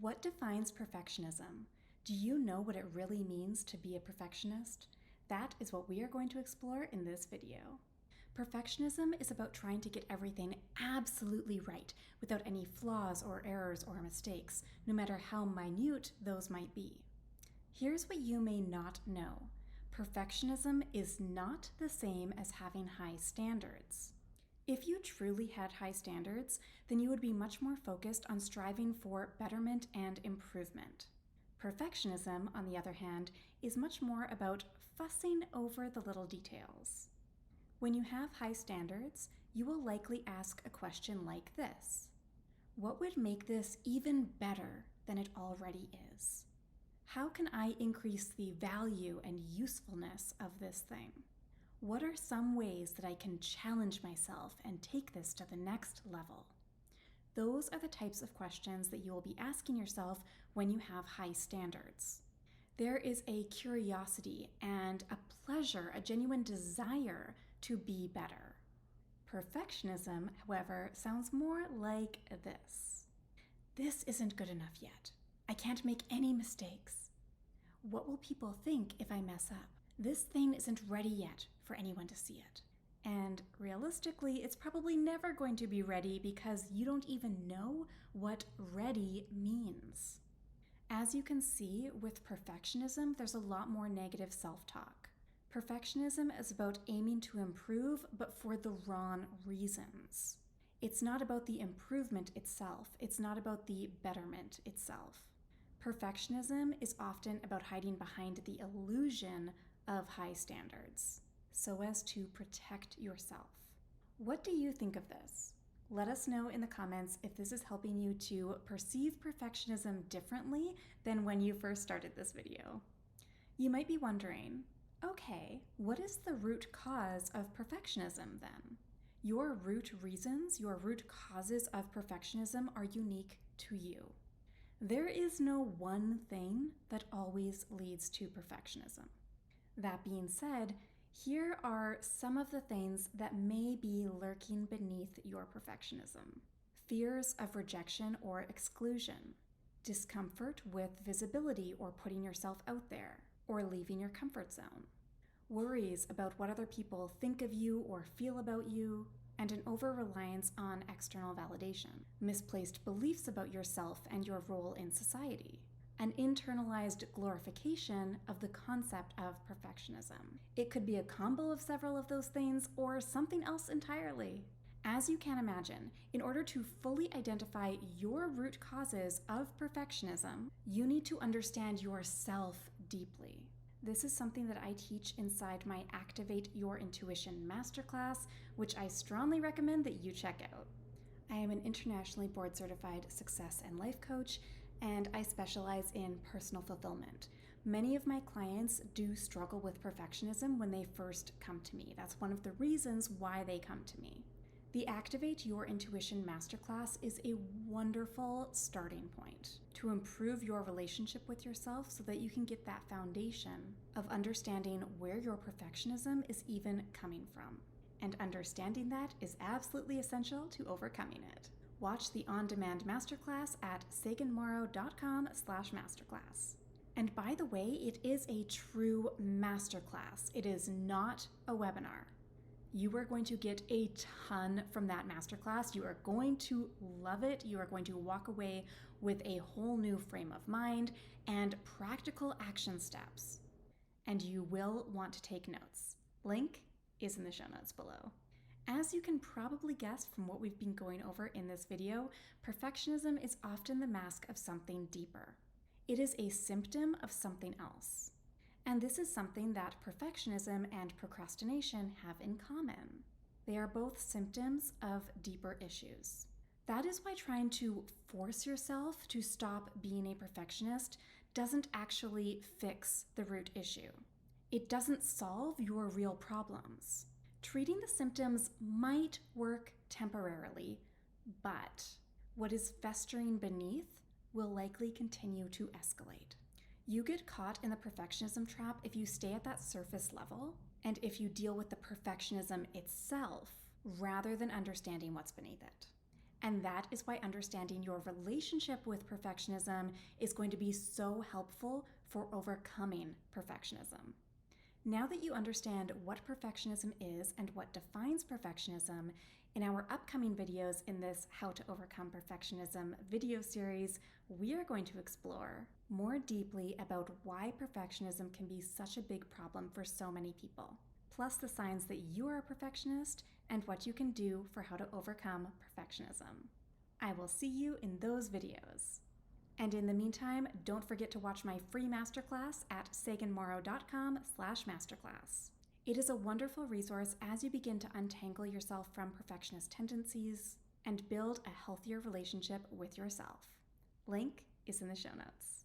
What defines perfectionism? Do you know what it really means to be a perfectionist? That is what we are going to explore in this video. Perfectionism is about trying to get everything absolutely right without any flaws or errors or mistakes, no matter how minute those might be. Here's what you may not know. Perfectionism is not the same as having high standards. If you truly had high standards, then you would be much more focused on striving for betterment and improvement. Perfectionism, on the other hand, is much more about fussing over the little details. When you have high standards, you will likely ask a question like this: what would make this even better than it already is? How can I increase the value and usefulness of this thing? What are some ways that I can challenge myself and take this to the next level? Those are the types of questions that you will be asking yourself when you have high standards. There is a curiosity and a pleasure, a genuine desire to be better. Perfectionism, however, sounds more like this. This isn't good enough yet. I can't make any mistakes. What will people think if I mess up? This thing isn't ready yet for anyone to see it. And realistically, it's probably never going to be ready because you don't even know what ready means. As you can see, with perfectionism, there's a lot more negative self-talk. Perfectionism is about aiming to improve, but for the wrong reasons. It's not about the improvement itself. It's not about the betterment itself. Perfectionism is often about hiding behind the illusion of high standards, so as to protect yourself. What do you think of this? Let us know in the comments if this is helping you to perceive perfectionism differently than when you first started this video. You might be wondering, okay, what is the root cause of perfectionism then? Your root reasons, your root causes of perfectionism are unique to you. There is no one thing that always leads to perfectionism. That being said, here are some of the things that may be lurking beneath your perfectionism. Fears of rejection or exclusion, discomfort with visibility or putting yourself out there, or leaving your comfort zone, worries about what other people think of you or feel about you, and an over-reliance on external validation, misplaced beliefs about yourself and your role in society, an internalized glorification of the concept of perfectionism. It could be a combo of several of those things or something else entirely. As you can imagine, in order to fully identify your root causes of perfectionism, you need to understand yourself deeply. This is something that I teach inside my Activate Your Intuition masterclass, which I strongly recommend that you check out. I am an internationally board-certified success and life coach, and I specialize in personal fulfillment. Many of my clients do struggle with perfectionism when they first come to me. That's one of the reasons why they come to me. The Activate Your Intuition masterclass is a wonderful starting point to improve your relationship with yourself so that you can get that foundation of understanding where your perfectionism is even coming from. And understanding that is absolutely essential to overcoming it. Watch the on-demand masterclass at saganmorrow.com/masterclass. And by the way, it is a true masterclass. It is not a webinar. You are going to get a ton from that masterclass. You are going to love it. You are going to walk away with a whole new frame of mind and practical action steps. And you will want to take notes. Link is in the show notes below. As you can probably guess from what we've been going over in this video, perfectionism is often the mask of something deeper. It is a symptom of something else. And this is something that perfectionism and procrastination have in common. They are both symptoms of deeper issues. That is why trying to force yourself to stop being a perfectionist doesn't actually fix the root issue. It doesn't solve your real problems. Treating the symptoms might work temporarily, but what is festering beneath will likely continue to escalate. You get caught in the perfectionism trap if you stay at that surface level and if you deal with the perfectionism itself rather than understanding what's beneath it. And that is why understanding your relationship with perfectionism is going to be so helpful for overcoming perfectionism. Now that you understand what perfectionism is and what defines perfectionism, in our upcoming videos in this How to Overcome Perfectionism video series, we are going to explore more deeply about why perfectionism can be such a big problem for so many people, plus the signs that you are a perfectionist and what you can do for how to overcome perfectionism. I will see you in those videos. And in the meantime, don't forget to watch my free masterclass at saganmorrow.com/masterclass. It is a wonderful resource as you begin to untangle yourself from perfectionist tendencies and build a healthier relationship with yourself. Link is in the show notes.